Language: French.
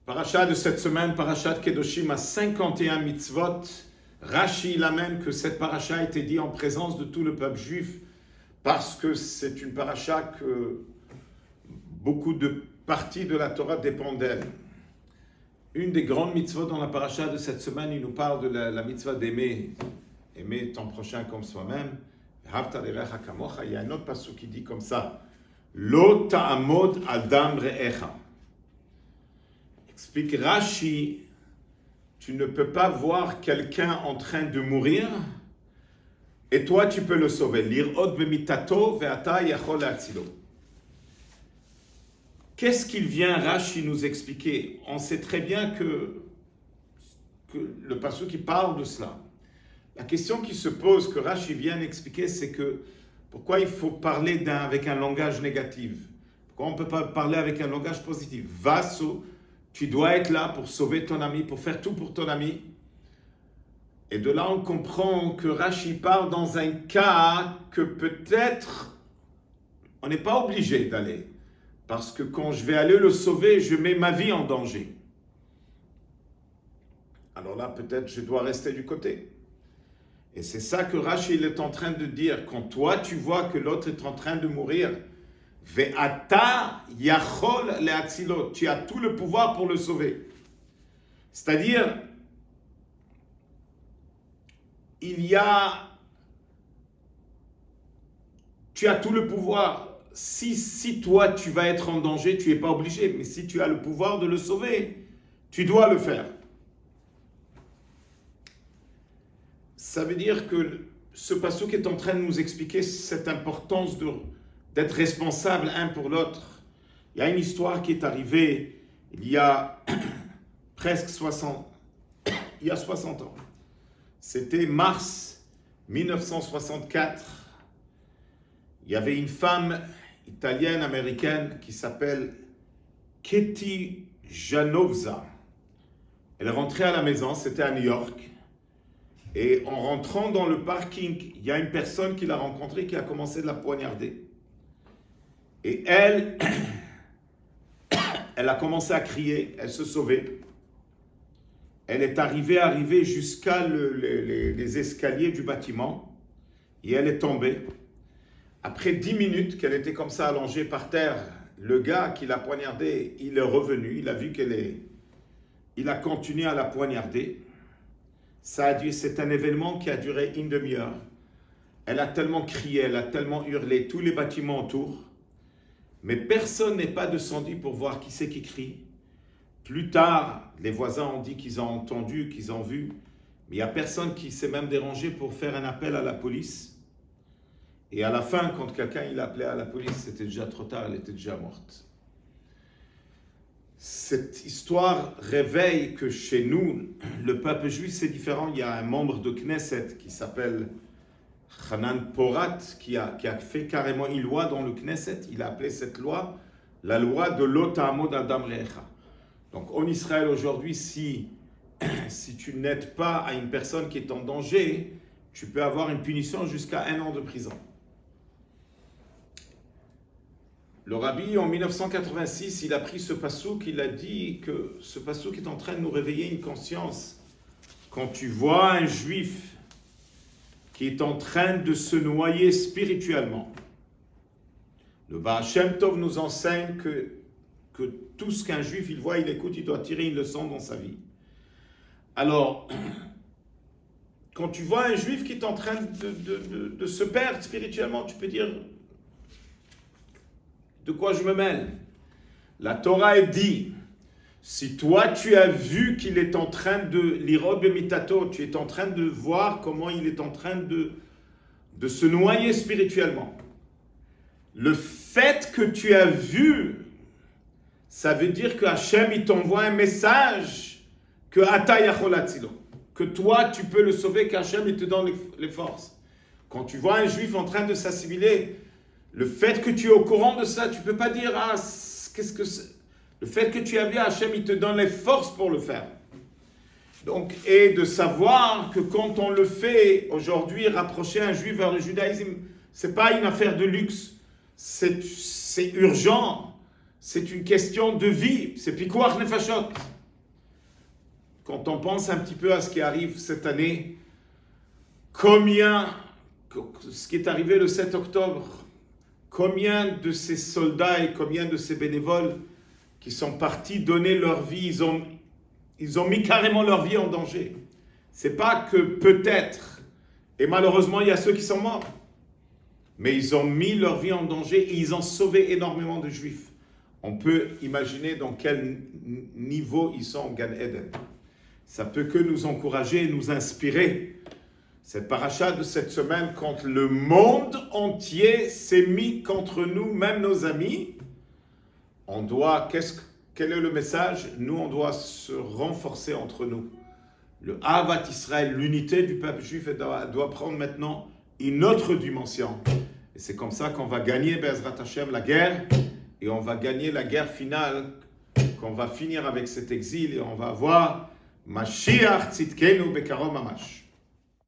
Paracha de cette semaine, Parashat Kedoshim, a 51 mitzvot. Rashi il amène que cette paracha a été dit en présence de tout le peuple juif parce que c'est une paracha que beaucoup de parties de la Torah dépendent d'elle. Une des grandes mitzvot dans la paracha de cette semaine, il nous parle de la mitzvah d'aimer ton prochain comme soi-même. Il y a un autre passage qui dit comme ça: Lo ta'amod adam re'echa. Explique Rashi, tu ne peux pas voir quelqu'un en train de mourir et toi tu peux le sauver. L'irod b'mitato ve'ata yachol le'atzilo. Qu'est-ce qu'il vient Rashi nous expliquer? On sait très bien que le passage qui parle de cela. La question qui se pose, que Rashi vient expliquer, c'est que pourquoi il faut parler avec un langage négatif? Pourquoi on ne peut pas parler avec un langage positif? Vaso, tu dois être là pour sauver ton ami, pour faire tout pour ton ami. Et de là, on comprend que Rashi parle dans un cas que peut-être on n'est pas obligé d'aller. Parce que quand je vais aller le sauver, je mets ma vie en danger. Alors là, peut-être je dois rester du côté. Et c'est ça que Rashi il est en train de dire. Quand toi, tu vois que l'autre est en train de mourir, ve'ata yachol le'atzilo, tu as tout le pouvoir pour le sauver. C'est-à-dire, tu as tout le pouvoir. Si toi, tu vas être en danger, tu n'es pas obligé. Mais si tu as le pouvoir de le sauver, tu dois le faire. Ça veut dire que ce passage est en train de nous expliquer cette importance d'être responsable un pour l'autre. Il y a une histoire qui est arrivée il y a presque 60 ans. C'était mars 1964. Il y avait une femme italienne, américaine, qui s'appelle Katie Janovza. Elle est rentrée à la maison, c'était à New York. Et en rentrant dans le parking, il y a une personne qui l'a rencontrée qui a commencé de la poignarder. Et elle a commencé à crier, elle se sauvait. Elle est arrivée jusqu'à les escaliers du bâtiment et elle est tombée. Après 10 minutes qu'elle était comme ça allongée par terre, le gars qui l'a poignardée, il est revenu, il a vu il a continué à la poignarder. C'est un événement qui a duré une demi-heure. Elle a tellement crié, elle a tellement hurlé, tous les bâtiments autour. Mais personne n'est pas descendu pour voir qui c'est qui crie. Plus tard, les voisins ont dit qu'ils ont entendu, qu'ils ont vu. Mais il n'y a personne qui s'est même dérangé pour faire un appel à la police. Et à la fin, quand quelqu'un il appelait à la police, c'était déjà trop tard, elle était déjà morte. Cette histoire réveille que chez nous, le peuple juif, c'est différent. Il y a un membre de Knesset qui s'appelle Hanan Porat, qui a fait carrément une loi dans le Knesset. Il a appelé cette loi la loi de Lo ta'amod adam re'echa. Donc en Israël aujourd'hui, si tu n'aides pas à une personne qui est en danger, tu peux avoir une punition jusqu'à 1 an de prison. Le rabbi, en 1986, il a pris ce passouk, il a dit que ce passouk est en train de nous réveiller une conscience. Quand tu vois un juif qui est en train de se noyer spirituellement, le Baal Shem Tov nous enseigne que tout ce qu'un juif il voit, il écoute, il doit tirer une leçon dans sa vie. Alors, quand tu vois un juif qui est en train de se perdre spirituellement, tu peux dire: de quoi je me mêle? La Torah dit, si toi tu as vu qu'il est en train de l'irod b'mitato, tu es en train de voir comment il est en train de se noyer spirituellement. Le fait que tu as vu, ça veut dire que Hachem il t'envoie un message que ata yachol le'atzilo, que toi tu peux le sauver, qu'Hachem il te donne les forces. Quand tu vois un juif en train de s'assimiler, le fait que tu es au courant de ça, tu ne peux pas dire: ah, qu'est-ce que c'est? Le fait que tu as vu Hachem, il te donne les forces pour le faire. Donc, et de savoir que quand on le fait, aujourd'hui, rapprocher un juif vers le judaïsme, ce n'est pas une affaire de luxe, c'est urgent, c'est une question de vie, c'est pikuach nefashot. quand on pense un petit peu à ce qui arrive cette année, ce qui est arrivé le 7 octobre, combien de ces soldats et combien de ces bénévoles qui sont partis donner leur vie, ils ont mis carrément leur vie en danger. C'est pas que peut-être, et malheureusement il y a ceux qui sont morts, mais ils ont mis leur vie en danger et ils ont sauvé énormément de juifs. On peut imaginer dans quel niveau ils sont au Gan Eden. Ça peut que nous encourager et nous inspirer. Cette paracha de cette semaine, quand le monde entier s'est mis contre nous, même nos amis, quel est le message? Nous, on doit se renforcer entre nous. Le Ahavat Israël, l'unité du peuple juif doit prendre maintenant une autre dimension. Et c'est comme ça qu'on va gagner, Be'ezrat Hashem, la guerre, et on va gagner la guerre finale, qu'on va finir avec cet exil, et on va avoir Mashiach Tzidkenu Bekarom Mamash.